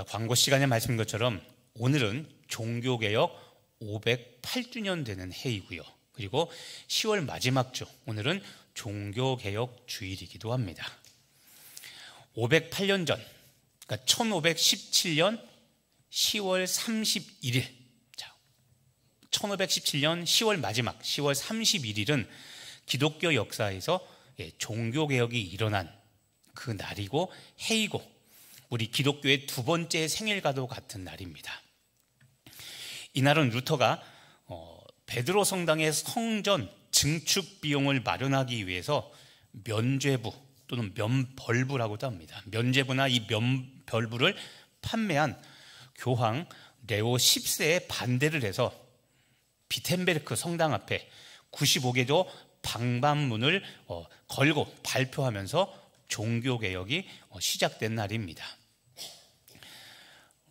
광고 시간에 말씀인 것처럼 오늘은 종교개혁 508주년 되는 해이고요. 그리고 10월 마지막 주, 오늘은 종교개혁 주일이기도 합니다. 508년 전, 그러니까 1517년 10월 31일, 1517년 10월 마지막 10월 31일은 기독교 역사에서 종교개혁이 일어난 그 날이고 해이고 우리 기독교의 두 번째 생일과도 같은 날입니다. 이날은 루터가 베드로 성당의 성전 증축 비용을 마련하기 위해서 면죄부 또는 면벌부라고도 합니다. 면죄부나 이 면벌부를 판매한 교황 레오 10세에 반대를 해서 비텐베르크 성당 앞에 95개조 방반문을 걸고 발표하면서 종교개혁이 시작된 날입니다.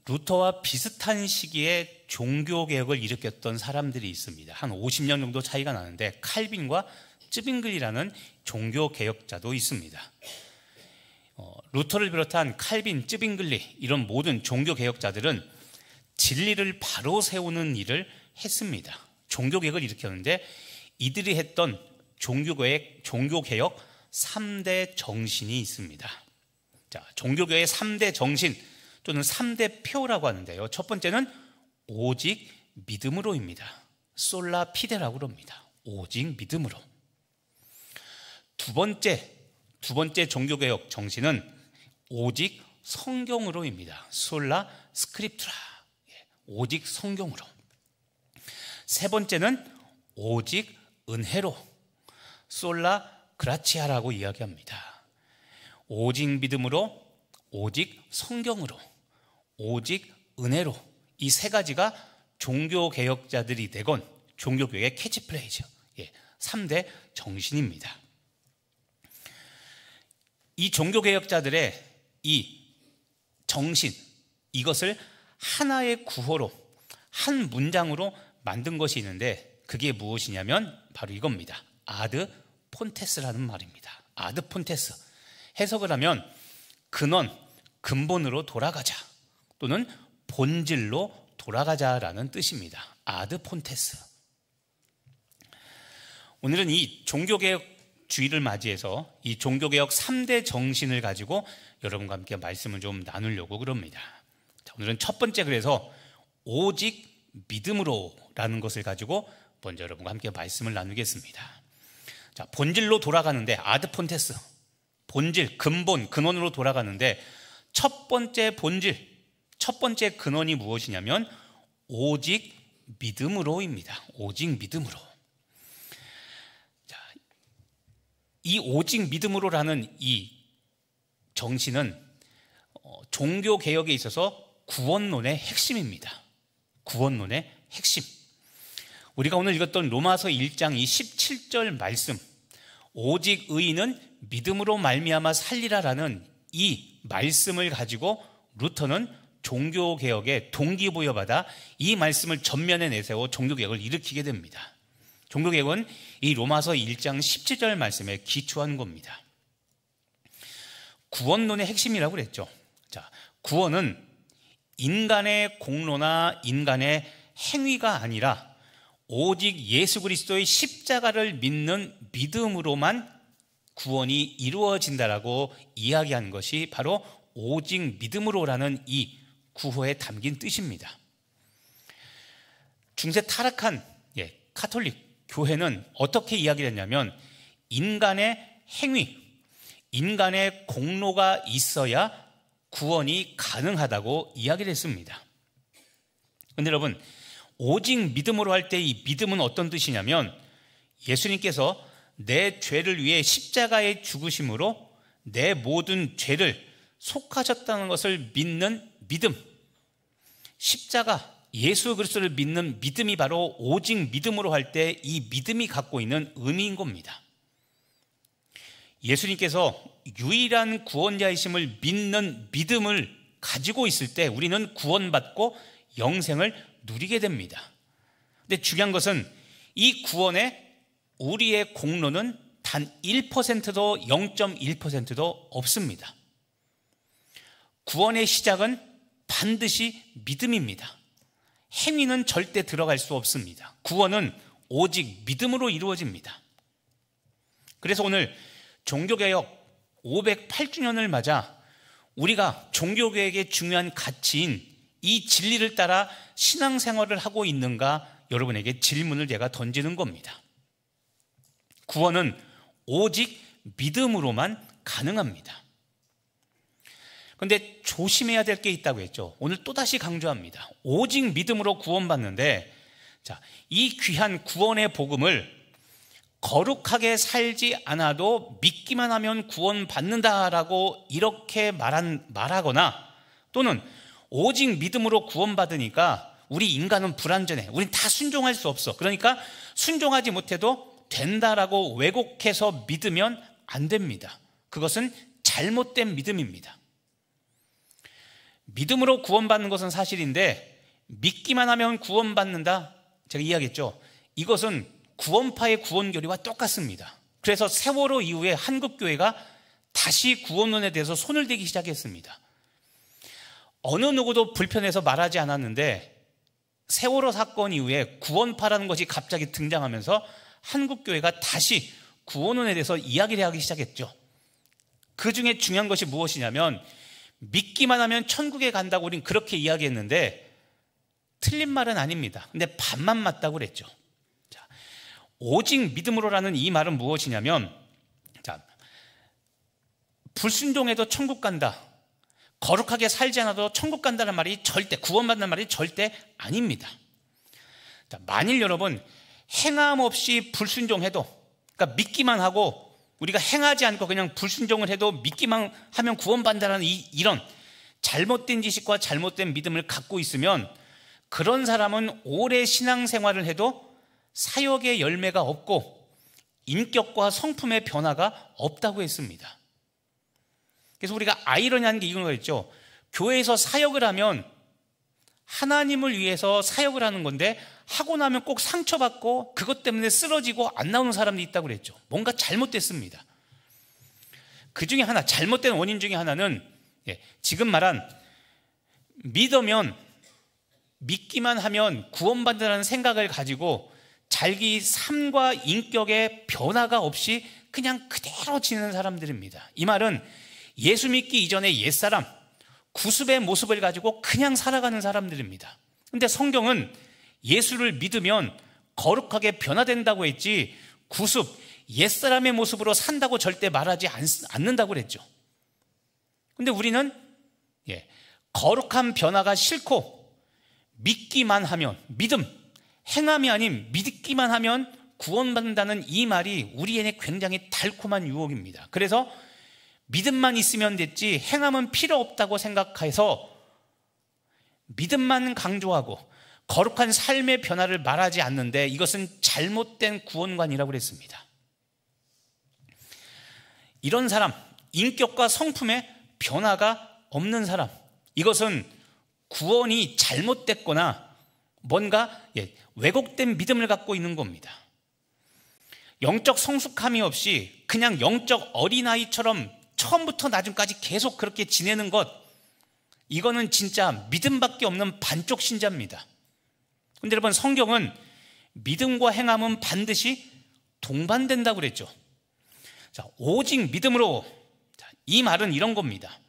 루터와 비슷한 시기에 종교개혁을 일으켰던 사람들이 있습니다. 한 50년 정도 차이가 나는데 칼빈과 쯔빙글리라는 종교개혁자도 있습니다. 루터를 비롯한 칼빈, 쯔빙글리 이런 모든 종교개혁자들은 진리를 바로 세우는 일을 했습니다. 종교개혁을 일으켰는데 이들이 했던 종교개혁 3대 정신이 있습니다. 자, 종교개혁의 3대 정신 또는 3대 표라고 하는데요. 첫 번째는 오직 믿음으로입니다. 솔라 피데라고 합니다. 오직 믿음으로. 두 번째 종교개혁 정신은 오직 성경으로입니다. 솔라 스크립투라. 오직 성경으로. 세 번째는 오직 은혜로. 솔라 그라치아라고 이야기합니다. 오직 믿음으로, 오직 성경으로, 오직 은혜로. 이 세 가지가 종교개혁자들이 되건 종교개혁의 캐치프레이즈, 3대 정신입니다. 이 종교개혁자들의 이 정신, 이것을 하나의 구호로, 한 문장으로 만든 것이 있는데 그게 무엇이냐면 바로 이겁니다. 아드 폰테스라는 말입니다. 아드 폰테스. 해석을 하면 근본으로 돌아가자 또는 본질로 돌아가자라는 뜻입니다. 아드 폰테스. 오늘은 이 종교개혁 주일을 맞이해서 이 종교개혁 3대 정신을 가지고 여러분과 함께 말씀을 좀 나누려고 그럽니다. 자, 오늘은 첫 번째 그래서 오직 믿음으로라는 것을 가지고 먼저 여러분과 함께 말씀을 나누겠습니다. 자, 본질로 돌아가는데 아드 폰테스, 본질, 근원으로 돌아가는데 첫 번째 본질, 첫 번째 근원이 무엇이냐면 오직 믿음으로입니다. 오직 믿음으로. 자, 이 오직 믿음으로라는 이 정신은 종교개혁에 있어서 구원론의 핵심입니다. 구원론의 핵심. 우리가 오늘 읽었던 로마서 1장 이 17절 말씀, 오직 의인은 믿음으로 말미암아 살리라라는 이 말씀을 가지고 루터는 종교개혁에 동기부여받아 이 말씀을 전면에 내세워 종교개혁을 일으키게 됩니다. 종교개혁은 이 로마서 1장 17절 말씀에 기초한 겁니다. 구원론의 핵심이라고 그랬죠. 자, 구원은 인간의 공로나 인간의 행위가 아니라 오직 예수 그리스도의 십자가를 믿는 믿음으로만 구원이 이루어진다라고 이야기한 것이 바로 오직 믿음으로라는 이 구호에 담긴 뜻입니다. 중세 타락한 카톨릭 교회는 어떻게 이야기를 했냐면 인간의 행위, 인간의 공로가 있어야 구원이 가능하다고 이야기를 했습니다. 그런데 여러분, 오직 믿음으로 할 때 이 믿음은 어떤 뜻이냐면 예수님께서 내 죄를 위해 십자가에 죽으심으로 내 모든 죄를 속하셨다는 것을 믿는 믿음, 십자가, 예수 그리스도를 믿는 믿음이 바로 오직 믿음으로 할 때 이 믿음이 갖고 있는 의미인 겁니다. 예수님께서 유일한 구원자이심을 믿는 믿음을 가지고 있을 때 우리는 구원받고 영생을 누리게 됩니다. 근데 중요한 것은 이 구원에 우리의 공로는 단 1%도 0.1%도 없습니다. 구원의 시작은 반드시 믿음입니다. 행위는 절대 들어갈 수 없습니다. 구원은 오직 믿음으로 이루어집니다. 그래서 오늘 종교개혁 508주년을 맞아 우리가 종교개혁의 중요한 가치인 이 진리를 따라 신앙생활을 하고 있는가 여러분에게 질문을 제가 던지는 겁니다. 구원은 오직 믿음으로만 가능합니다. 그런데 조심해야 될 게 있다고 했죠. 오늘 또다시 강조합니다. 오직 믿음으로 구원받는데, 자, 이 귀한 구원의 복음을 거룩하게 살지 않아도 믿기만 하면 구원받는다라고 이렇게 말하거나, 또는 오직 믿음으로 구원받으니까 우리 인간은 불완전해, 우린 다 순종할 수 없어, 그러니까 순종하지 못해도 된다라고 왜곡해서 믿으면 안 됩니다. 그것은 잘못된 믿음입니다. 믿음으로 구원받는 것은 사실인데 믿기만 하면 구원받는다, 제가 이야기했죠. 이것은 구원파의 구원교리와 똑같습니다. 그래서 세월호 이후에 한국교회가 다시 구원론에 대해서 손을 대기 시작했습니다. 어느 누구도 불편해서 말하지 않았는데 세월호 사건 이후에 구원파라는 것이 갑자기 등장하면서 한국교회가 다시 구원론에 대해서 이야기를 하기 시작했죠. 그 중에 중요한 것이 무엇이냐면, 믿기만 하면 천국에 간다고 우린 그렇게 이야기했는데 틀린 말은 아닙니다. 근데 반만 맞다고 그랬죠. 자, 오직 믿음으로라는 이 말은 무엇이냐면, 자, 불순종해도 천국 간다, 거룩하게 살지 않아도 천국 간다는 말이 절대, 구원받는 말이 절대 아닙니다. 자, 만일 여러분 행함 없이 불순종해도, 그러니까 믿기만 하고 우리가 행하지 않고 그냥 불순종을 해도 믿기만 하면 구원받는다는 이런 잘못된 지식과 잘못된 믿음을 갖고 있으면 그런 사람은 오래 신앙생활을 해도 사역의 열매가 없고 인격과 성품의 변화가 없다고 했습니다. 그래서 우리가 아이러니한 게 이런 거였죠. 교회에서 사역을 하면 하나님을 위해서 사역을 하는 건데 하고 나면 꼭 상처받고 그것 때문에 쓰러지고 안 나오는 사람들이 있다고 그랬죠. 뭔가 잘못됐습니다. 그 중에 하나, 잘못된 원인 중에 하나는 지금 말한 믿으면, 믿기만 하면 구원받는다는 생각을 가지고 자기 삶과 인격의 변화가 없이 그냥 그대로 지내는 사람들입니다. 이 말은 예수 믿기 이전의 옛사람, 구습의 모습을 가지고 그냥 살아가는 사람들입니다. 근데 성경은 예수를 믿으면 거룩하게 변화된다고 했지 구습, 옛사람의 모습으로 산다고 절대 말하지 않는다고 그랬죠. 근데 우리는 거룩한 변화가 싫고 믿기만 하면, 믿음, 행함이 아닌 믿기만 하면 구원받는다는 이 말이 우리에게 굉장히 달콤한 유혹입니다. 그래서 믿음만 있으면 됐지 행함은 필요 없다고 생각해서 믿음만 강조하고 거룩한 삶의 변화를 말하지 않는데 이것은 잘못된 구원관이라고 그랬습니다. 이런 사람, 인격과 성품의 변화가 없는 사람, 이것은 구원이 잘못됐거나 뭔가 왜곡된 믿음을 갖고 있는 겁니다. 영적 성숙함이 없이 그냥 영적 어린아이처럼 처음부터 나중까지 계속 그렇게 지내는 것, 이거는 진짜 믿음밖에 없는 반쪽 신자입니다. 근데 여러분, 성경은 믿음과 행함은 반드시 동반된다고 그랬죠. 자, 오직 믿음으로, 이 말은 이런 겁니다.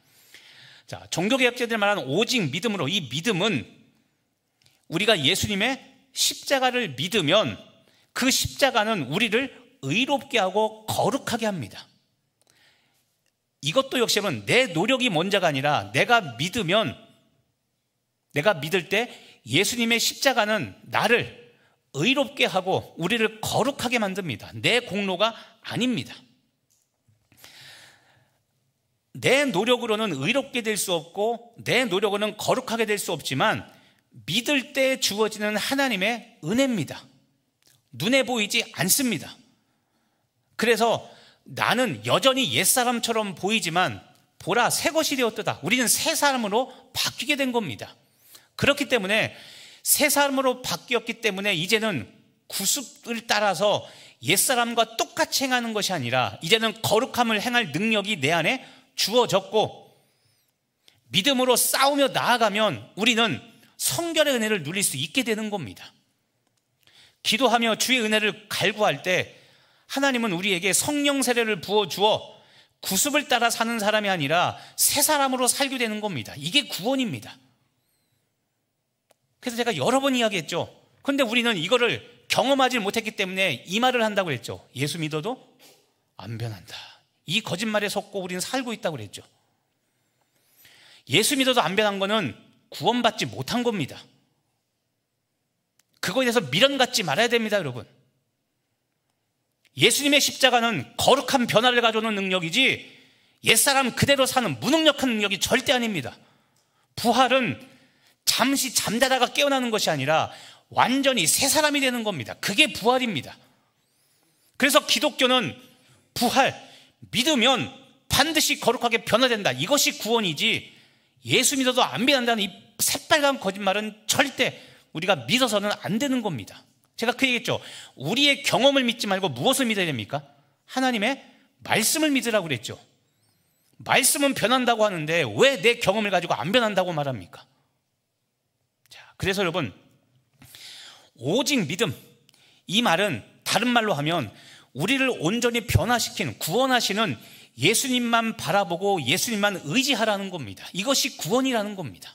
자, 종교개혁자들 말하는 오직 믿음으로, 이 믿음은 우리가 예수님의 십자가를 믿으면 그 십자가는 우리를 의롭게 하고 거룩하게 합니다. 이것도 역시는 내 노력이 먼저가 아니라 내가 믿으면, 내가 믿을 때 예수님의 십자가는 나를 의롭게 하고 우리를 거룩하게 만듭니다. 내 공로가 아닙니다. 내 노력으로는 의롭게 될 수 없고 내 노력으로는 거룩하게 될 수 없지만 믿을 때 주어지는 하나님의 은혜입니다. 눈에 보이지 않습니다. 그래서 나는 여전히 옛사람처럼 보이지만 보라, 새 것이 되었도다. 우리는 새 사람으로 바뀌게 된 겁니다. 그렇기 때문에 새 사람으로 바뀌었기 때문에 이제는 구습을 따라서 옛사람과 똑같이 행하는 것이 아니라 이제는 거룩함을 행할 능력이 내 안에 주어졌고, 믿음으로 싸우며 나아가면 우리는 성결의 은혜를 누릴 수 있게 되는 겁니다. 기도하며 주의 은혜를 갈구할 때 하나님은 우리에게 성령 세례를 부어주어 구습을 따라 사는 사람이 아니라 새 사람으로 살게 되는 겁니다. 이게 구원입니다. 그래서 제가 여러 번 이야기했죠. 그런데 우리는 이거를 경험하지 못했기 때문에 이 말을 한다고 했죠. 예수 믿어도 안 변한다. 이 거짓말에 속고 우리는 살고 있다고 그랬죠. 예수 믿어도 안 변한 거는 구원받지 못한 겁니다. 그거에 대해서 미련 갖지 말아야 됩니다, 여러분. 예수님의 십자가는 거룩한 변화를 가져오는 능력이지 옛사람 그대로 사는 무능력한 능력이 절대 아닙니다. 부활은 잠시 잠자다가 깨어나는 것이 아니라 완전히 새 사람이 되는 겁니다. 그게 부활입니다. 그래서 기독교는 부활, 믿으면 반드시 거룩하게 변화된다. 이것이 구원이지 예수 믿어도 안 변한다는 이 새빨간 거짓말은 절대 우리가 믿어서는 안 되는 겁니다. 제가 그 얘기했죠. 우리의 경험을 믿지 말고 무엇을 믿어야 됩니까? 하나님의 말씀을 믿으라고 그랬죠. 말씀은 변한다고 하는데 왜 내 경험을 가지고 안 변한다고 말합니까? 자, 그래서 여러분, 오직 믿음, 이 말은 다른 말로 하면 우리를 온전히 변화시키는, 구원하시는 예수님만 바라보고 예수님만 의지하라는 겁니다. 이것이 구원이라는 겁니다.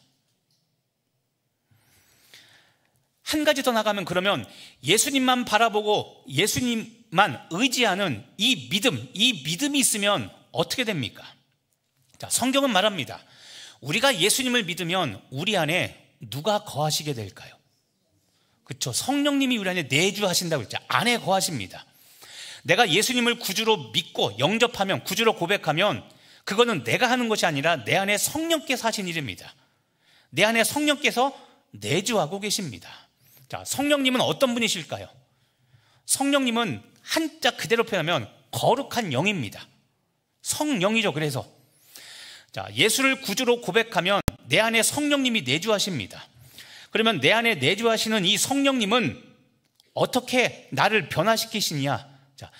한 가지 더 나가면 그러면 예수님만 바라보고 예수님만 의지하는 이 믿음이 있으면 어떻게 됩니까? 자, 성경은 말합니다. 우리가 예수님을 믿으면 우리 안에 누가 거하시게 될까요? 그렇죠. 성령님이 우리 안에 내주하신다고 했죠. 안에 거하십니다. 내가 예수님을 구주로 믿고 영접하면, 구주로 고백하면 그거는 내가 하는 것이 아니라 내 안에 성령께서 하신 일입니다. 내 안에 성령께서 내주하고 계십니다. 자, 성령님은 어떤 분이실까요? 성령님은 한자 그대로 표현하면 거룩한 영입니다. 성령이죠. 그래서 자, 예수를 구주로 고백하면 내 안에 성령님이 내주하십니다. 그러면 내 안에 내주하시는 이 성령님은 어떻게 나를 변화시키시냐? 자,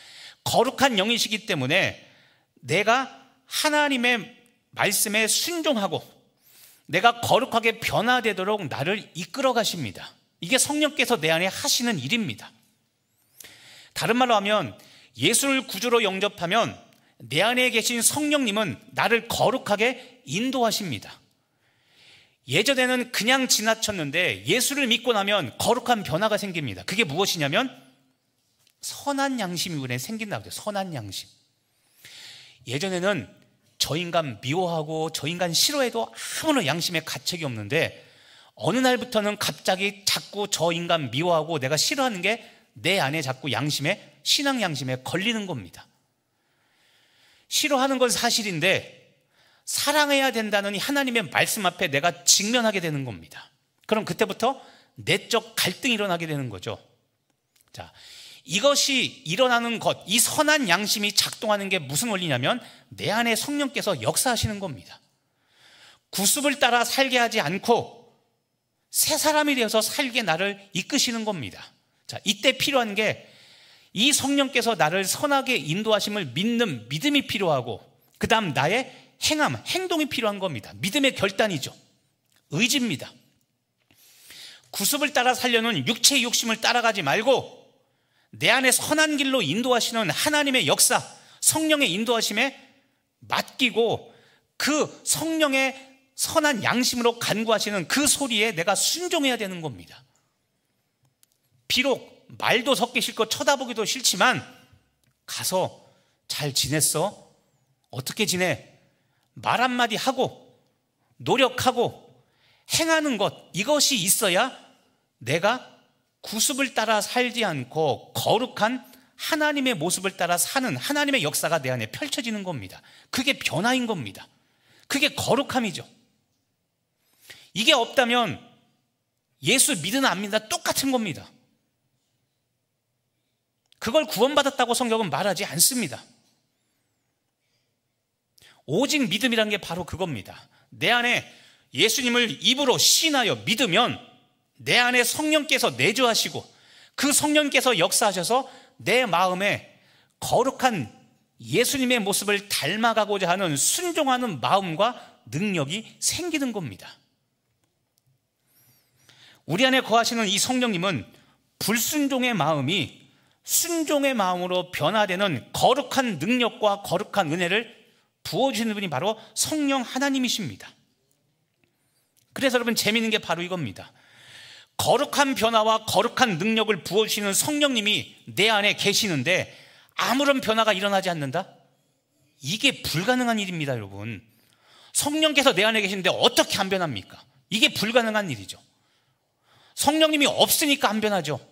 거룩한 영이시기 때문에 내가 하나님의 말씀에 순종하고 내가 거룩하게 변화되도록 나를 이끌어 가십니다. 이게 성령께서 내 안에 하시는 일입니다. 다른 말로 하면 예수를 구주로 영접하면 내 안에 계신 성령님은 나를 거룩하게 인도하십니다. 예전에는 그냥 지나쳤는데 예수를 믿고 나면 거룩한 변화가 생깁니다. 그게 무엇이냐면 선한 양심이 우리 안에 생긴다고 해요. 선한 양심. 예전에는 저 인간 미워하고 저 인간 싫어해도 아무런 양심에 가책이 없는데 어느 날부터는 갑자기 자꾸 저 인간 미워하고 내가 싫어하는 게 내 안에 자꾸 양심에, 신앙 양심에 걸리는 겁니다. 싫어하는 건 사실인데 사랑해야 된다는 하나님의 말씀 앞에 내가 직면하게 되는 겁니다. 그럼 그때부터 내적 갈등이 일어나게 되는 거죠. 자, 이것이 일어나는 것, 이 선한 양심이 작동하는 게 무슨 원리냐면 내 안에 성령께서 역사하시는 겁니다. 구습을 따라 살게 하지 않고 새 사람이 되어서 살게 나를 이끄시는 겁니다. 자, 이때 필요한 게 이 성령께서 나를 선하게 인도하심을 믿는 믿음이 필요하고 그 다음 나의 행동이 필요한 겁니다. 믿음의 결단이죠. 의지입니다. 구습을 따라 살려는 육체의 욕심을 따라가지 말고 내 안에 선한 길로 인도하시는 하나님의 역사, 성령의 인도하심에 맡기고 그 성령의 선한 양심으로 간구하시는 그 소리에 내가 순종해야 되는 겁니다. 비록 말도 섞기 싫고 쳐다보기도 싫지만 가서 잘 지냈어? 어떻게 지내? 말 한마디 하고 노력하고 행하는 것, 이것이 있어야 내가 구습을 따라 살지 않고 거룩한 하나님의 모습을 따라 사는 하나님의 역사가 내 안에 펼쳐지는 겁니다. 그게 변화인 겁니다. 그게 거룩함이죠. 이게 없다면 예수 믿으나 안 믿으나 똑같은 겁니다. 그걸 구원받았다고 성경은 말하지 않습니다. 오직 믿음이라는 게 바로 그겁니다. 내 안에 예수님을 입으로 신하여 믿으면 내 안에 성령께서 내주하시고 그 성령께서 역사하셔서 내 마음에 거룩한 예수님의 모습을 닮아가고자 하는 순종하는 마음과 능력이 생기는 겁니다. 우리 안에 거하시는 이 성령님은 불순종의 마음이 순종의 마음으로 변화되는 거룩한 능력과 거룩한 은혜를 부어주시는 분이 바로 성령 하나님이십니다. 그래서 여러분, 재미있는 게 바로 이겁니다. 거룩한 변화와 거룩한 능력을 부어주시는 성령님이 내 안에 계시는데 아무런 변화가 일어나지 않는다? 이게 불가능한 일입니다, 여러분. 성령께서 내 안에 계시는데 어떻게 안 변합니까? 이게 불가능한 일이죠. 성령님이 없으니까 안 변하죠.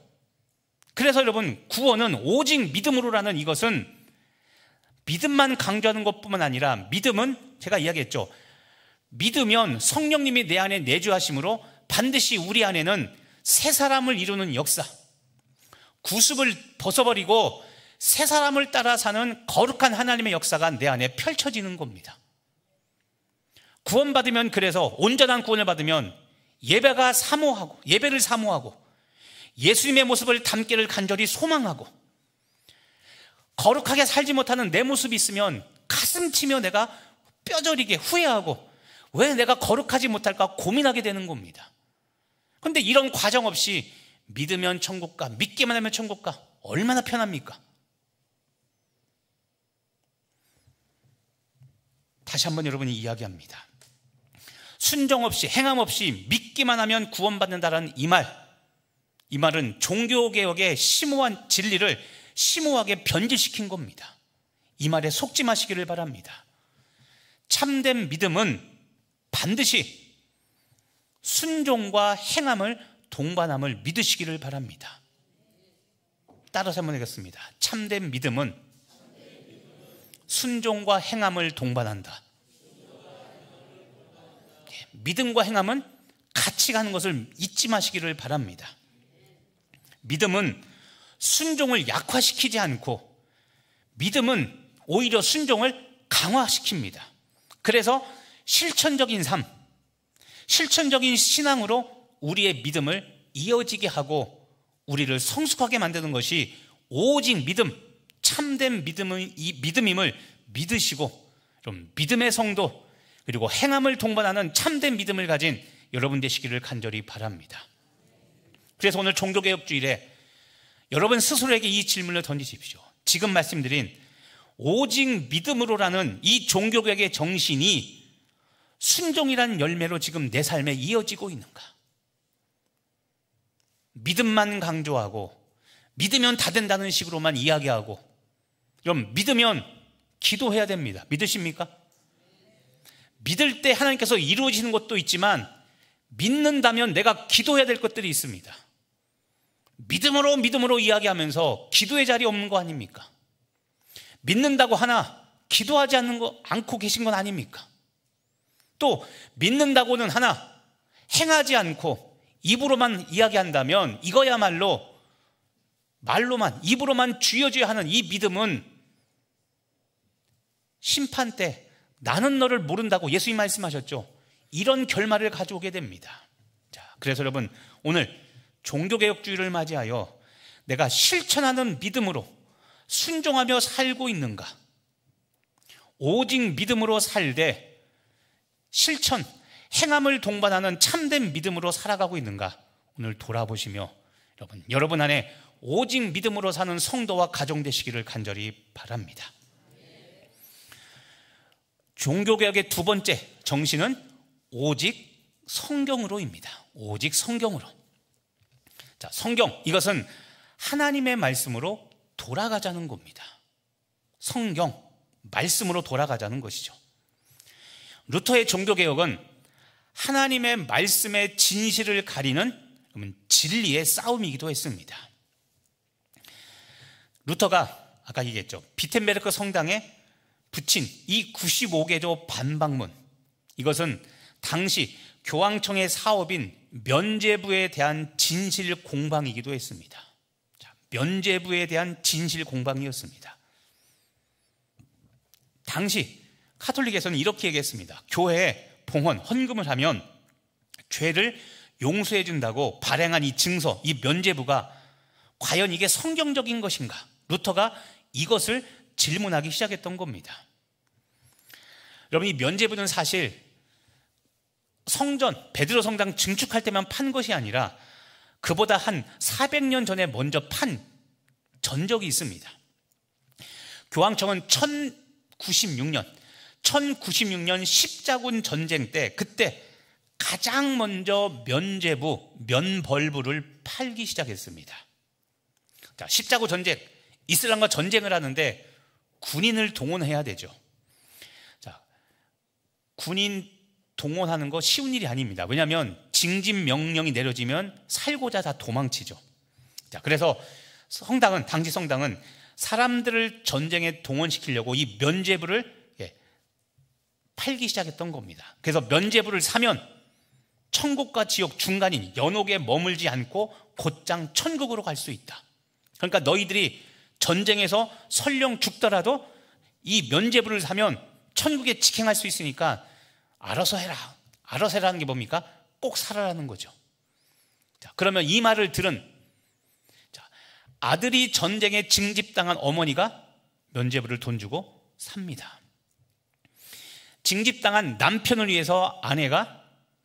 그래서 여러분, 구원은 오직 믿음으로라는 이것은 믿음만 강조하는 것뿐만 아니라, 믿음은 제가 이야기했죠. 믿으면 성령님이 내 안에 내주하심으로 반드시 우리 안에는 새 사람을 이루는 역사, 구습을 벗어버리고 새 사람을 따라 사는 거룩한 하나님의 역사가 내 안에 펼쳐지는 겁니다. 구원받으면, 그래서 온전한 구원을 받으면 예배를 사모하고 예수님의 모습을 닮기를 간절히 소망하고, 거룩하게 살지 못하는 내 모습이 있으면 가슴치며 내가 뼈저리게 후회하고 왜 내가 거룩하지 못할까 고민하게 되는 겁니다. 그런데 이런 과정 없이 믿으면 천국 가, 믿기만 하면 천국 가, 얼마나 편합니까? 다시 한번 여러분이 이야기합니다. 순종 없이, 행함 없이 믿기만 하면 구원받는다는 이 말은 종교개혁의 심오한 진리를 심오하게 변질시킨 겁니다. 이 말에 속지 마시기를 바랍니다. 참된 믿음은 반드시 순종과 행함을 동반함을 믿으시기를 바랍니다. 따라서 한번 하겠습니다. 참된 믿음은 순종과 행함을 동반한다. 믿음과 행함은 같이 가는 것을 잊지 마시기를 바랍니다. 믿음은 순종을 약화시키지 않고, 믿음은 오히려 순종을 강화시킵니다. 그래서 실천적인 삶, 실천적인 신앙으로 우리의 믿음을 이어지게 하고 우리를 성숙하게 만드는 것이 오직 믿음, 참된 믿음임을 믿으시고, 좀 믿음의 성도, 그리고 행함을 동반하는 참된 믿음을 가진 여러분 되시기를 간절히 바랍니다. 그래서 오늘 종교개혁주일에 여러분 스스로에게 이 질문을 던지십시오. 지금 말씀드린 오직 믿음으로라는 이 종교개혁의 정신이 순종이란 열매로 지금 내 삶에 이어지고 있는가? 믿음만 강조하고, 믿으면 다 된다는 식으로만 이야기하고, 그럼 믿으면 기도해야 됩니다. 믿으십니까? 믿을 때 하나님께서 이루어지는 것도 있지만, 믿는다면 내가 기도해야 될 것들이 있습니다. 믿음으로 이야기하면서 기도의 자리 없는 거 아닙니까? 믿는다고 하나 기도하지 않고 계신 건 아닙니까? 또 믿는다고는 하나 행하지 않고 입으로만 이야기한다면 이거야말로 말로만, 입으로만 주여주여 하는 이 믿음은 심판 때 나는 너를 모른다고 예수님 말씀하셨죠. 이런 결말을 가져오게 됩니다. 자, 그래서 여러분, 오늘 종교개혁주의를 맞이하여 내가 실천하는 믿음으로 순종하며 살고 있는가? 오직 믿음으로 살되 실천, 행함을 동반하는 참된 믿음으로 살아가고 있는가? 오늘 돌아보시며 여러분 안에 오직 믿음으로 사는 성도와 가정 되시기를 간절히 바랍니다. 종교개혁의 두 번째 정신은 오직 성경으로입니다. 오직 성경으로. 자, 성경, 이것은 하나님의 말씀으로 돌아가자는 겁니다. 성경, 말씀으로 돌아가자는 것이죠. 루터의 종교개혁은 하나님의 말씀의 진실을 가리는 진리의 싸움이기도 했습니다. 루터가 아까 얘기했죠. 비텐베르크 성당에 붙인 이 95개조 반박문, 이것은 당시 교황청의 사업인 면죄부에 대한 진실 공방이기도 했습니다. 자, 면죄부에 대한 진실 공방이었습니다. 당시 카톨릭에서는 이렇게 얘기했습니다. 교회에 봉헌, 헌금을 하면 죄를 용서해 준다고 발행한 이 증서, 이 면죄부가 과연 이게 성경적인 것인가? 루터가 이것을 질문하기 시작했던 겁니다. 여러분, 이 면죄부는 사실 성전, 베드로 성당 증축할 때만 판 것이 아니라 그보다 한 400년 전에 먼저 판 전적이 있습니다. 교황청은 1096년 십자군 전쟁 때 그때 가장 먼저 면벌부를 팔기 시작했습니다. 자, 십자군 전쟁, 이슬람과 전쟁을 하는데 군인을 동원해야 되죠. 자, 군인 동원하는 거 쉬운 일이 아닙니다. 왜냐하면 징집 명령이 내려지면 살고자 다 도망치죠. 자, 그래서 당시 성당은 사람들을 전쟁에 동원시키려고 이 면죄부를 팔기 시작했던 겁니다. 그래서 면죄부를 사면 천국과 지옥 중간인 연옥에 머물지 않고 곧장 천국으로 갈 수 있다. 그러니까 너희들이 전쟁에서 설령 죽더라도 이 면죄부를 사면 천국에 직행할 수 있으니까 알아서 해라. 알아서 해라는 게 뭡니까? 꼭 살아라는 거죠. 자, 그러면 이 말을 들은 아들이 전쟁에 징집당한 어머니가 면죄부를 돈 주고 삽니다. 징집당한 남편을 위해서 아내가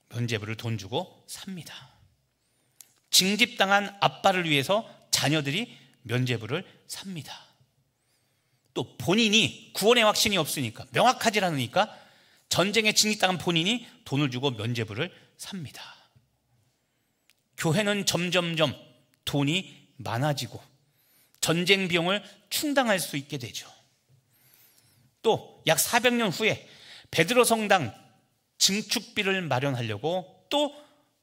면죄부를 돈 주고 삽니다. 징집당한 아빠를 위해서 자녀들이 면죄부를 삽니다. 또 본인이 구원의 확신이 없으니까, 명확하지 않으니까 전쟁에 징집당한 본인이 돈을 주고 면죄부를 삽니다. 교회는 점점점 돈이 많아지고 전쟁 비용을 충당할 수 있게 되죠. 또 약 400년 후에 베드로 성당 증축비를 마련하려고 또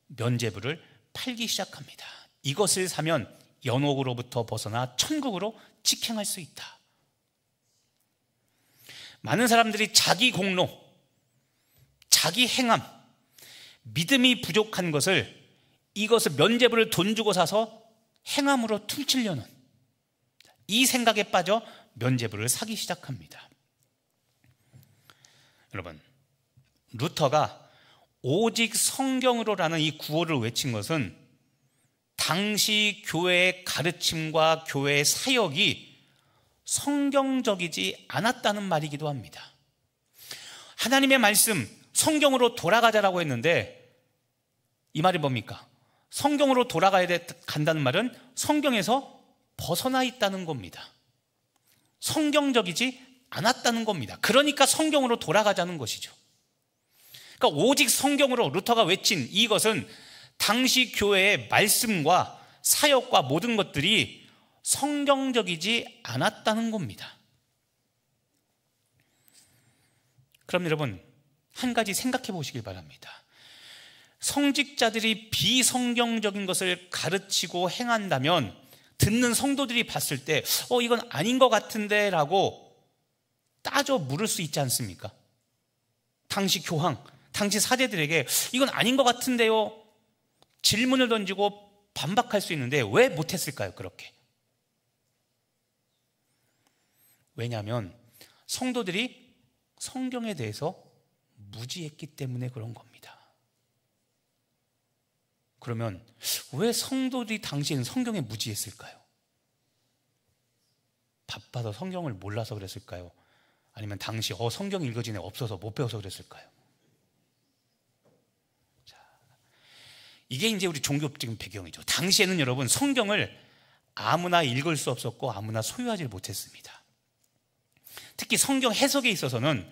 면죄부를 팔기 시작합니다. 이것을 사면 연옥으로부터 벗어나 천국으로 직행할 수 있다. 많은 사람들이 자기 공로, 자기 행함, 믿음이 부족한 이것을 면죄부를 돈 주고 사서 행함으로 퉁치려는 이 생각에 빠져 면죄부를 사기 시작합니다. 여러분, 루터가 오직 성경으로라는 이 구호를 외친 것은 당시 교회의 가르침과 교회의 사역이 성경적이지 않았다는 말이기도 합니다. 하나님의 말씀, 성경으로 돌아가자라고 했는데 이 말이 뭡니까? 성경으로 간다는 말은 성경에서 벗어나 있다는 겁니다. 성경적이지 않았다는 겁니다. 그러니까 성경으로 돌아가자는 것이죠. 그러니까 오직 성경으로 루터가 외친 이것은 당시 교회의 말씀과 사역과 모든 것들이 성경적이지 않았다는 겁니다. 그럼 여러분, 한 가지 생각해 보시길 바랍니다. 성직자들이 비성경적인 것을 가르치고 행한다면 듣는 성도들이 봤을 때 이건 아닌 것 같은데 라고 따져 물을 수 있지 않습니까? 당시 교황, 당시 사제들에게 이건 아닌 것 같은데요, 질문을 던지고 반박할 수 있는데 왜 못했을까요? 그렇게. 왜냐하면 성도들이 성경에 대해서 무지했기 때문에 그런 겁니다. 그러면 왜 성도들이 당시에는 성경에 무지했을까요? 바빠서 성경을 몰라서 그랬을까요? 아니면 당시 성경 읽어진 애 없어서 못 배워서 그랬을까요? 자, 이게 이제 우리 종교적인 배경이죠. 당시에는 여러분 성경을 아무나 읽을 수 없었고 아무나 소유하지 못했습니다. 특히 성경 해석에 있어서는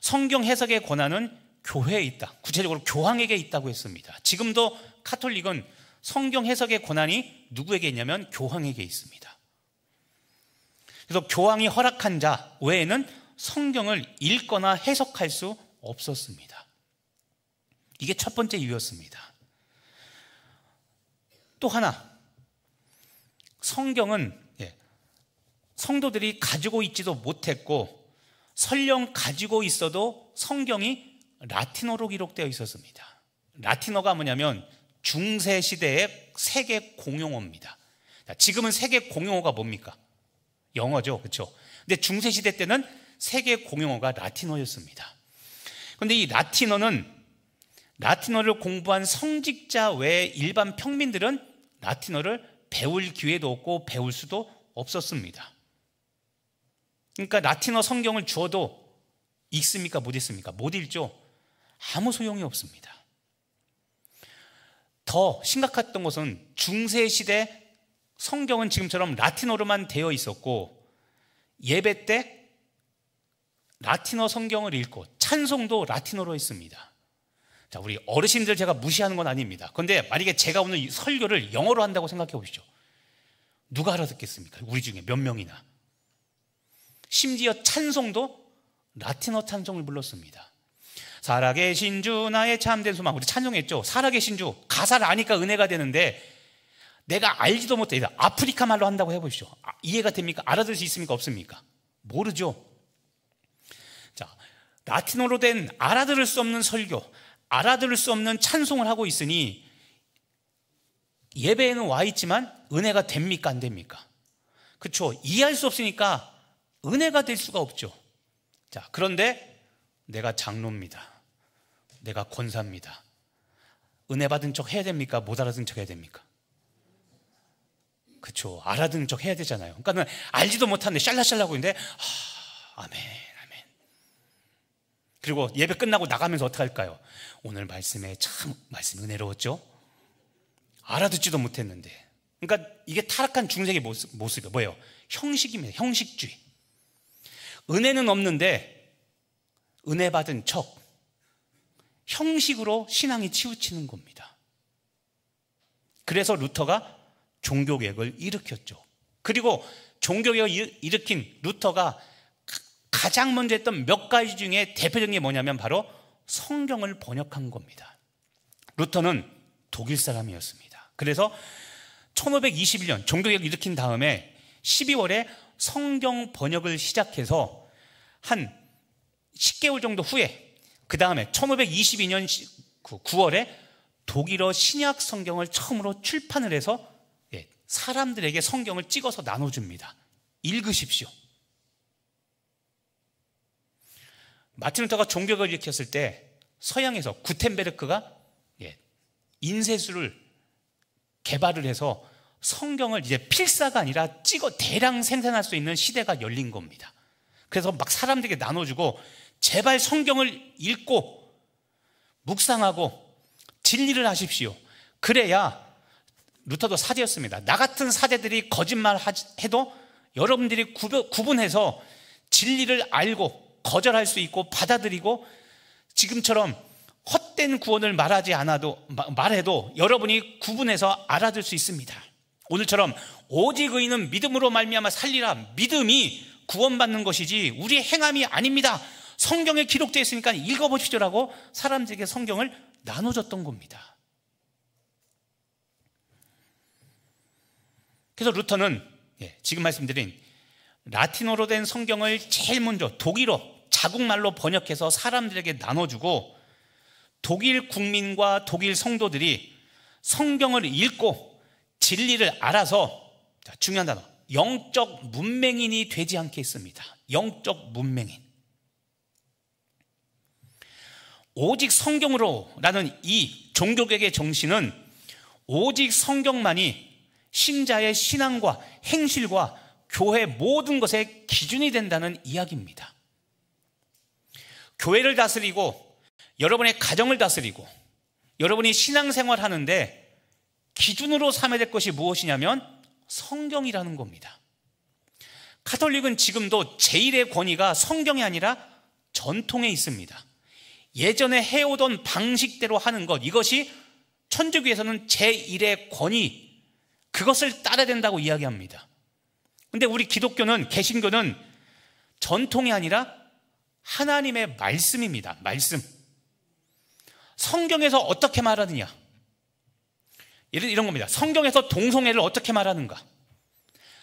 성경 해석의 권한은 교회에 있다. 구체적으로 교황에게 있다고 했습니다. 지금도 카톨릭은 성경 해석의 권한이 누구에게 있냐면 교황에게 있습니다. 그래서 교황이 허락한 자 외에는 성경을 읽거나 해석할 수 없었습니다. 이게 첫 번째 이유였습니다. 또 하나, 성경은 성도들이 가지고 있지도 못했고 설령 가지고 있어도 성경이 라틴어로 기록되어 있었습니다. 라틴어가 뭐냐면 중세 시대의 세계 공용어입니다. 지금은 세계 공용어가 뭡니까? 영어죠, 그렇죠? 근데 중세 시대 때는 세계 공용어가 라틴어였습니다. 그런데 이 라틴어를 공부한 성직자 외 일반 평민들은 라틴어를 배울 기회도 없고 배울 수도 없었습니다. 그러니까 라틴어 성경을 주어도 읽습니까? 못 읽습니까? 못 읽죠. 아무 소용이 없습니다. 더 심각했던 것은 중세시대 성경은 지금처럼 라틴어로만 되어 있었고, 예배 때 라틴어 성경을 읽고 찬송도 라틴어로 했습니다. 자, 우리 어르신들 제가 무시하는 건 아닙니다. 그런데 만약에 제가 오늘 이 설교를 영어로 한다고 생각해 보시죠. 누가 알아듣겠습니까? 우리 중에 몇 명이나. 심지어 찬송도 라틴어 찬송을 불렀습니다. 살아계신 주 나의 참된 소망, 우리 찬송했죠. 살아계신 주, 가사를 아니까 은혜가 되는데 내가 알지도 못해. 아프리카 말로 한다고 해보시죠. 이해가 됩니까? 알아들 수 있습니까? 없습니까? 모르죠. 자, 라틴어로 된 알아들을 수 없는 설교, 알아들을 수 없는 찬송을 하고 있으니 예배에는 와 있지만 은혜가 됩니까? 안 됩니까? 그렇죠. 이해할 수 없으니까 은혜가 될 수가 없죠. 자, 그런데 내가 장로입니다. 내가 권사입니다. 은혜 받은 척 해야 됩니까? 못 알아듣는 척 해야 됩니까? 그렇죠. 알아듣는 척 해야 되잖아요. 그러니까 알지도 못하는데 샬라샬라하고 있는데 아멘, 아멘. 그리고 예배 끝나고 나가면서 어떻게 할까요? 오늘 말씀에 참 말씀 은혜로웠죠? 알아듣지도 못했는데. 그러니까 이게 타락한 중생의 모습이에요. 뭐예요? 형식입니다. 형식주의. 은혜는 없는데 은혜 받은 척, 형식으로 신앙이 치우치는 겁니다. 그래서 루터가 종교개혁을 일으켰죠. 그리고 종교개혁을 일으킨 루터가 가장 먼저 했던 몇 가지 중에 대표적인 게 뭐냐면 바로 성경을 번역한 겁니다. 루터는 독일 사람이었습니다. 그래서 1521년 종교개혁을 일으킨 다음에 12월에 성경 번역을 시작해서 한 10개월 정도 후에, 그 다음에 1522년 9월에 독일어 신약 성경을 처음으로 출판을 해서 사람들에게 성경을 찍어서 나눠줍니다. 읽으십시오. 마틴 루터가 종교개혁을 일으켰을 때 서양에서 구텐베르크가 인쇄술을 개발을 해서 성경을 이제 필사가 아니라 찍어 대량 생산할 수 있는 시대가 열린 겁니다. 그래서 막 사람들에게 나눠주고 제발 성경을 읽고 묵상하고 진리를 하십시오. 그래야, 루터도 사제였습니다. 나 같은 사제들이 거짓말 해도 여러분들이 구분해서 진리를 알고 거절할 수 있고 받아들이고, 지금처럼 헛된 구원을 말해도 여러분이 구분해서 알아들 수 있습니다. 오늘처럼 오직 의인은 믿음으로 말미암아 살리라, 믿음이 구원받는 것이지 우리의 행함이 아닙니다. 성경에 기록되어 있으니까 읽어보십시오라고 사람들에게 성경을 나눠줬던 겁니다. 그래서 루터는 지금 말씀드린 라틴어로 된 성경을 제일 먼저 독일어 자국말로 번역해서 사람들에게 나눠주고, 독일 국민과 독일 성도들이 성경을 읽고 진리를 알아서, 중요한 단어, 영적 문맹인이 되지 않게 했습니다. 영적 문맹인. 오직 성경으로라는 이 종교개혁의 정신은 오직 성경만이 신자의 신앙과 행실과 교회 모든 것의 기준이 된다는 이야기입니다. 교회를 다스리고 여러분의 가정을 다스리고 여러분이 신앙생활 하는데 기준으로 삼아야 될 것이 무엇이냐면 성경이라는 겁니다. 가톨릭은 지금도 제1의 권위가 성경이 아니라 전통에 있습니다. 예전에 해오던 방식대로 하는 것, 이것이 천주교에서는 제1의 권위, 그것을 따라야 된다고 이야기합니다. 근데 우리 기독교는, 개신교는 전통이 아니라 하나님의 말씀입니다. 말씀. 성경에서 어떻게 말하느냐, 이런 겁니다. 성경에서 동성애를 어떻게 말하는가,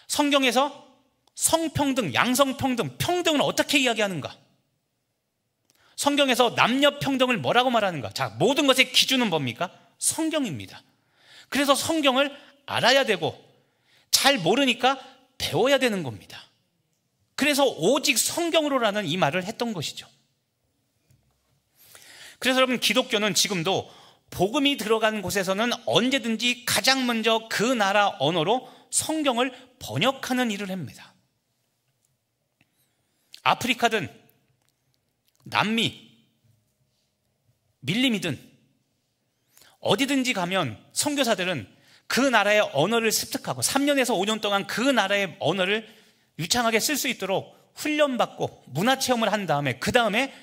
성경에서 성평등, 양성평등, 평등을 어떻게 이야기하는가, 성경에서 남녀평등을 뭐라고 말하는가. 자, 모든 것의 기준은 뭡니까? 성경입니다. 그래서 성경을 알아야 되고 잘 모르니까 배워야 되는 겁니다. 그래서 오직 성경으로라는 이 말을 했던 것이죠. 그래서 여러분, 기독교는 지금도 복음이 들어간 곳에서는 언제든지 가장 먼저 그 나라 언어로 성경을 번역하는 일을 합니다. 아프리카든 남미, 밀림이든 어디든지 가면 선교사들은 그 나라의 언어를 습득하고 3년에서 5년 동안 그 나라의 언어를 유창하게 쓸 수 있도록 훈련받고 문화체험을 한 다음에 그 다음에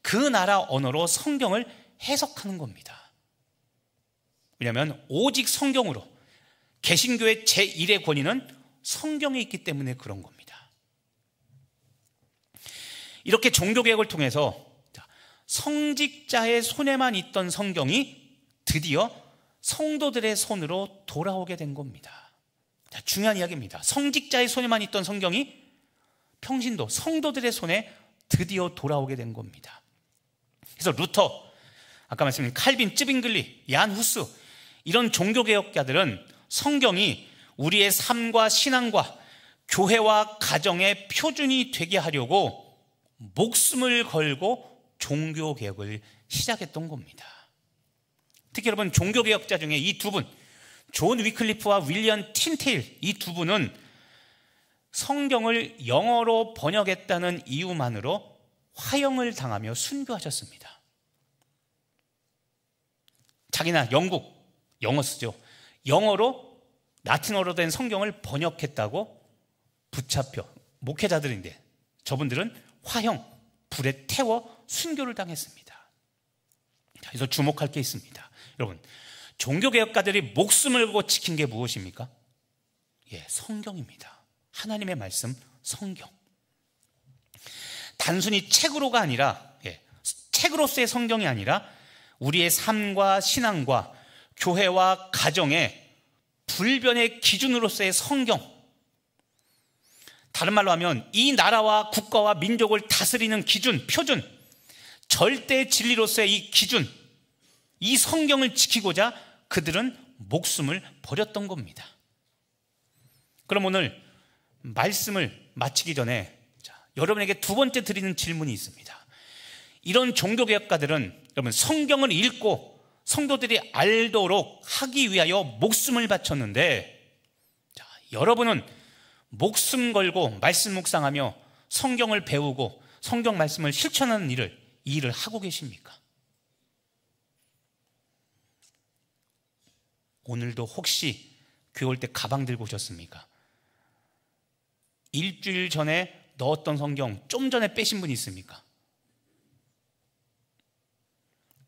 그 나라 언어로 성경을 해석하는 겁니다. 왜냐하면 오직 성경으로, 개신교의 제1의 권위는 성경에 있기 때문에 그런 겁니다. 이렇게 종교개혁을 통해서 성직자의 손에만 있던 성경이 드디어 성도들의 손으로 돌아오게 된 겁니다. 중요한 이야기입니다. 성직자의 손에만 있던 성경이 평신도 성도들의 손에 드디어 돌아오게 된 겁니다. 그래서 루터, 아까 말씀드린 칼빈, 쯔빙글리, 얀 후스, 이런 종교개혁자들은 성경이 우리의 삶과 신앙과 교회와 가정의 표준이 되게 하려고 목숨을 걸고 종교개혁을 시작했던 겁니다. 특히 여러분, 종교개혁자 중에 이 두 분, 존 위클리프와 윌리엄 틴테일, 이 두 분은 성경을 영어로 번역했다는 이유만으로 화형을 당하며 순교하셨습니다. 자기나 영국, 영어 쓰죠. 영어로 라틴어로 된 성경을 번역했다고 붙잡혀, 목회자들인데 저분들은 화형, 불에 태워 순교를 당했습니다. 그래서 주목할 게 있습니다. 여러분, 종교개혁가들이 목숨을 걸고 지킨 게 무엇입니까? 성경입니다. 하나님의 말씀, 성경. 단순히 책으로가 아니라, 책으로서의 성경이 아니라 우리의 삶과 신앙과 교회와 가정의 불변의 기준으로서의 성경. 다른 말로 하면 이 나라와 국가와 민족을 다스리는 기준, 표준, 절대 진리로서의 이 기준, 이 성경을 지키고자 그들은 목숨을 버렸던 겁니다. 그럼 오늘 말씀을 마치기 전에 여러분에게 두 번째 드리는 질문이 있습니다. 이런 종교개혁가들은 여러분 성경을 읽고 성도들이 알도록 하기 위하여 목숨을 바쳤는데, 여러분은 목숨 걸고 말씀 묵상하며 성경을 배우고 성경 말씀을 실천하는 이 일을 하고 계십니까? 오늘도 혹시 교회 올 때 가방 들고 오셨습니까? 일주일 전에 넣었던 성경 좀 전에 빼신 분이 있습니까?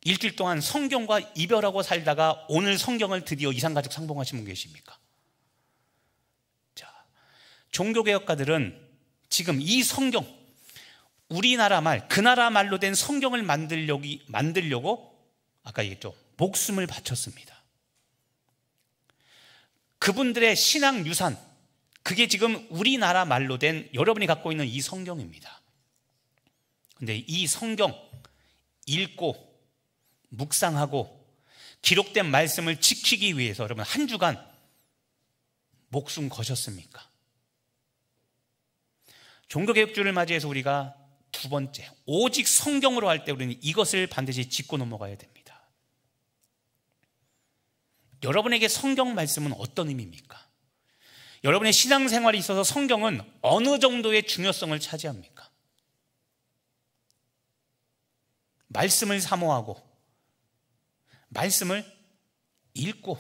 일주일 동안 성경과 이별하고 살다가 오늘 성경을 드디어 이산가족 상봉하신 분 계십니까? 종교개혁가들은 지금 이 성경, 우리나라 말, 그 나라 말로 된 성경을 만들려고 아까 얘기했죠, 목숨을 바쳤습니다. 그분들의 신앙 유산, 그게 지금 우리나라 말로 된 여러분이 갖고 있는 이 성경입니다. 그런데 이 성경 읽고 묵상하고 기록된 말씀을 지키기 위해서 여러분 한 주간 목숨 거셨습니까? 종교개혁주를 맞이해서 우리가 두 번째, 오직 성경으로 할 때 우리는 이것을 반드시 짚고 넘어가야 됩니다. 여러분에게 성경 말씀은 어떤 의미입니까? 여러분의 신앙생활에 있어서 성경은 어느 정도의 중요성을 차지합니까? 말씀을 사모하고 말씀을 읽고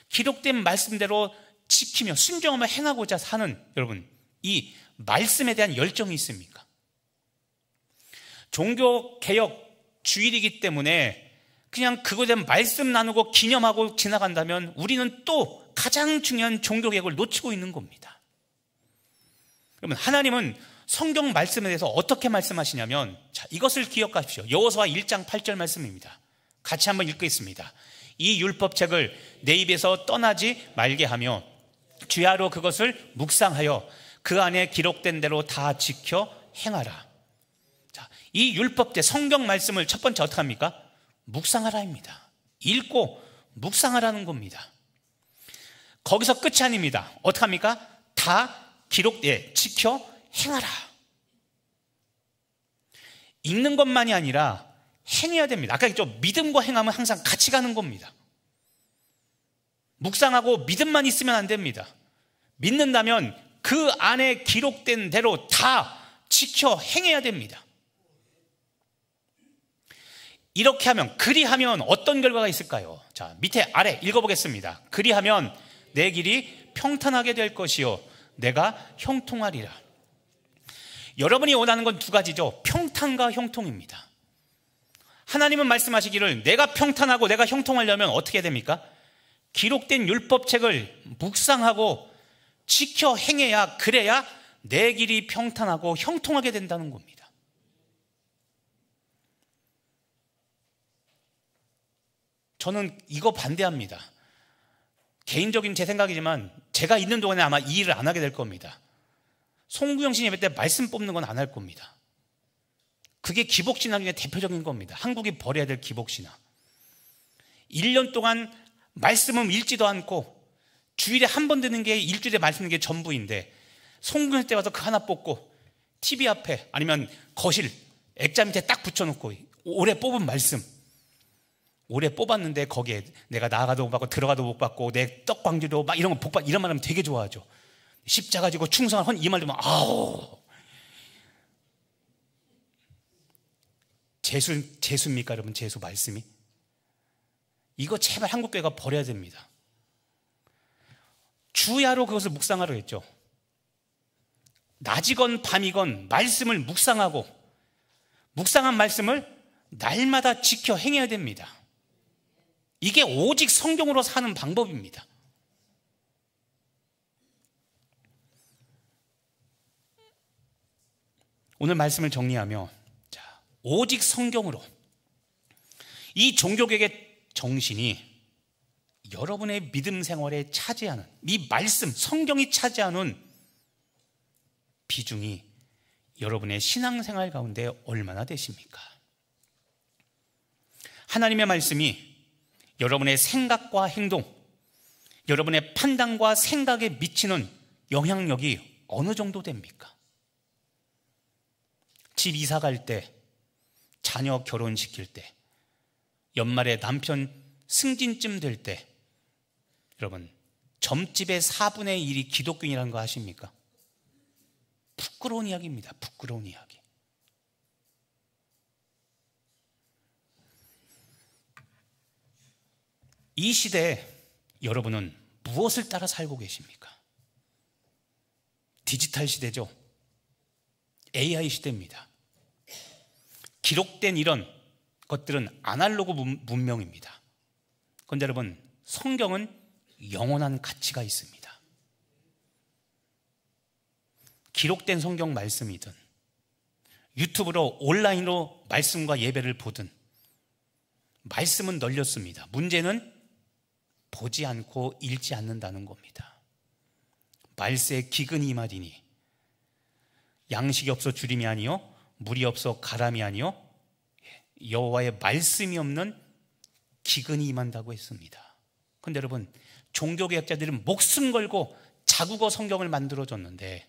기록된 말씀대로 지키며 순종하며 행하고자 사는 여러분, 이 말씀에 대한 열정이 있습니까? 종교개혁 주일이기 때문에 그냥 그거에 대한 말씀 나누고 기념하고 지나간다면 우리는 또 가장 중요한 종교개혁을 놓치고 있는 겁니다. 그러면 하나님은 성경 말씀에 대해서 어떻게 말씀하시냐면, 이것을 기억하십시오. 여호수아 1장 8절 말씀입니다. 같이 한번 읽겠습니다. 이 율법책을 내 입에서 떠나지 말게 하며 주야로 그것을 묵상하여 그 안에 기록된 대로 다 지켜 행하라. 이 율법제 성경 말씀을 첫 번째 어떻게 합니까? 묵상하라입니다. 읽고 묵상하라는 겁니다. 거기서 끝이 아닙니다. 어떻게 합니까? 다 지켜 행하라. 읽는 것만이 아니라 행해야 됩니다. 아까 했죠? 믿음과 행함은 항상 같이 가는 겁니다. 묵상하고 믿음만 있으면 안 됩니다. 믿는다면 그 안에 기록된 대로 다 지켜 행해야 됩니다. 이렇게 하면, 그리하면 어떤 결과가 있을까요? 자, 밑에 아래 읽어보겠습니다. 그리하면 내 길이 평탄하게 될 것이요 내가 형통하리라. 여러분이 원하는 건 두 가지죠. 평탄과 형통입니다. 하나님은 말씀하시기를 내가 평탄하고 내가 형통하려면 어떻게 됩니까? 기록된 율법책을 묵상하고 지켜 행해야, 그래야 내 길이 평탄하고 형통하게 된다는 겁니다. 저는 이거 반대합니다. 개인적인 제 생각이지만 제가 있는 동안에 아마 이 일을 안 하게 될 겁니다. 송구영신 예배 때 말씀 뽑는 건 안 할 겁니다. 그게 기복신앙 중에 대표적인 겁니다. 한국이 버려야 될 기복신앙. 1년 동안 말씀은 읽지도 않고 주일에 한 번 듣는 게, 일주일에 말씀 듣는 게 전부인데, 송구영 때 와서 그 하나 뽑고 TV 앞에 아니면 거실 액자 밑에 딱 붙여놓고 올해 뽑은 말씀, 올해 뽑았는데 거기에 내가 나아가도 못 받고 들어가도 못 받고 내 떡광주도 막 이런 거 복받, 이런 말 하면 되게 좋아하죠. 십자가 지고 충성한 헌, 이 말 들으면 아우, 재수입니까 여러분? 재수 말씀이? 이거 제발 한국교회가 버려야 됩니다. 주야로 그것을 묵상하라고 했죠. 낮이건 밤이건 말씀을 묵상하고, 묵상한 말씀을 날마다 지켜 행해야 됩니다. 이게 오직 성경으로 사는 방법입니다. 오늘 말씀을 정리하며, 자, 오직 성경으로, 이 종교개혁의 정신이 여러분의 믿음 생활에 차지하는, 이 말씀, 성경이 차지하는 비중이 여러분의 신앙생활 가운데 얼마나 되십니까? 하나님의 말씀이 여러분의 생각과 행동, 여러분의 판단과 생각에 미치는 영향력이 어느 정도 됩니까? 집 이사 갈 때, 자녀 결혼시킬 때, 연말에 남편 승진쯤 될 때, 여러분 점집의 4분의 1이 기독교인이라는 거 아십니까? 부끄러운 이야기입니다. 부끄러운 이야기. 이 시대에 여러분은 무엇을 따라 살고 계십니까? 디지털 시대죠. AI 시대입니다. 기록된 이런 것들은 아날로그 문명입니다. 그런데 여러분, 성경은 영원한 가치가 있습니다. 기록된 성경 말씀이든 유튜브로 온라인으로 말씀과 예배를 보든 말씀은 널렸습니다. 문제는 보지 않고 읽지 않는다는 겁니다. 말세 기근이 임하리니 양식이 없어 주림이 아니요 물이 없어 가람이 아니요 여호와의 말씀이 없는 기근이 임한다고 했습니다. 그런데 여러분, 종교개혁자들은 목숨 걸고 자국어 성경을 만들어줬는데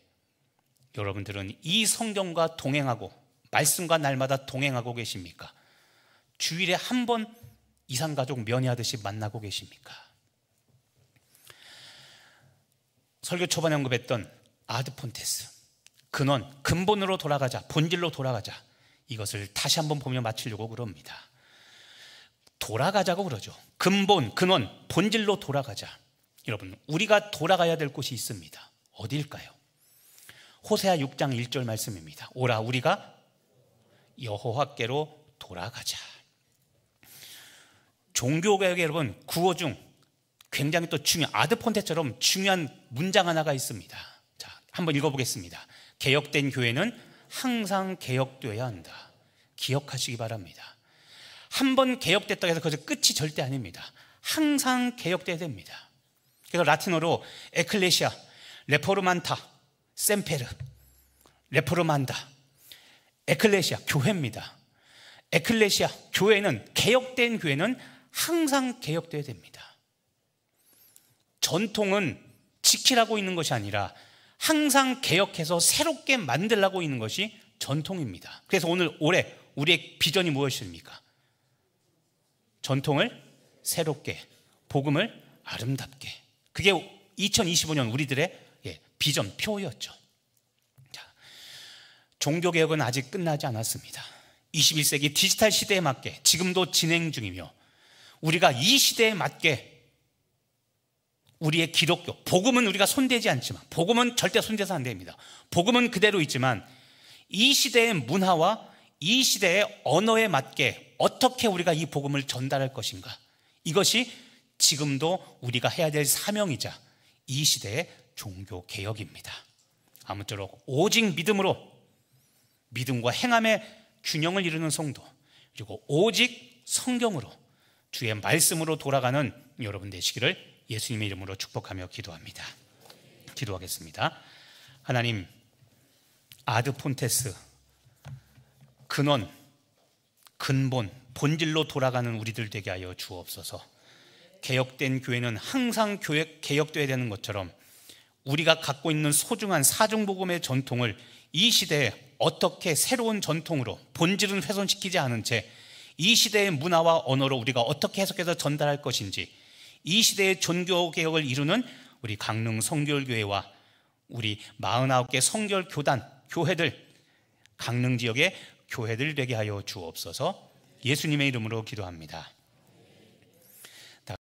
여러분들은 이 성경과 동행하고 말씀과 날마다 동행하고 계십니까? 주일에 한 번 이산가족 면회하듯이 만나고 계십니까? 설교 초반에 언급했던 아드폰테스, 근본으로 돌아가자, 본질로 돌아가자, 이것을 다시 한번 보며 마치려고 그럽니다. 돌아가자고 그러죠. 근본, 본질로 돌아가자. 여러분, 우리가 돌아가야 될 곳이 있습니다. 어디일까요? 호세아 6장 1절 말씀입니다. 오라 우리가 여호와께로 돌아가자. 종교개혁의 여러분, 구호 중 굉장히 또 아드폰테처럼 중요한 문장 하나가 있습니다. 자, 한번 읽어보겠습니다. 개혁된 교회는 항상 개혁되어야 한다. 기억하시기 바랍니다. 한 번 개혁됐다고 해서 그것이 끝이 절대 아닙니다. 항상 개혁돼야 됩니다. 그래서 라틴어로 에클레시아, 레포르만타, 셈페르, 레포르만다, 에클레시아, 교회입니다. 에클레시아, 교회는, 개혁된 교회는 항상 개혁돼야 됩니다. 전통은 지키라고 있는 것이 아니라 항상 개혁해서 새롭게 만들라고 있는 것이 전통입니다. 그래서 올해 우리의 비전이 무엇입니까? 전통을 새롭게, 복음을 아름답게. 그게 2025년 우리들의 비전, 표였죠. 자, 종교개혁은 아직 끝나지 않았습니다. 21세기 디지털 시대에 맞게 지금도 진행 중이며, 우리가 이 시대에 맞게 우리의 기독교, 복음은 우리가 손대지 않지만, 복음은 절대 손대서 안 됩니다. 복음은 그대로 있지만 이 시대의 문화와 이 시대의 언어에 맞게 어떻게 우리가 이 복음을 전달할 것인가, 이것이 지금도 우리가 해야 될 사명이자 이 시대의 종교 개혁입니다. 아무쪼록 오직 믿음으로, 믿음과 행함의 균형을 이루는 성도, 그리고 오직 성경으로, 주의 말씀으로 돌아가는 여러분 되시기를 예수님의 이름으로 축복하며 기도합니다. 기도하겠습니다. 하나님, 아드폰테스, 근원, 근본, 본질로 돌아가는 우리들 되게 하여 주옵소서. 개혁된 교회는 항상 개혁되어야 되는 것처럼 우리가 갖고 있는 소중한 사중복음의 전통을 이 시대에 어떻게 새로운 전통으로, 본질은 훼손시키지 않은 채 이 시대의 문화와 언어로 우리가 어떻게 해석해서 전달할 것인지, 이 시대의 종교개혁을 이루는 우리 강릉 성결교회와 우리 49개 성결교단, 교회들, 강릉 지역의 교회들 되게 하여 주옵소서. 예수님의 이름으로 기도합니다.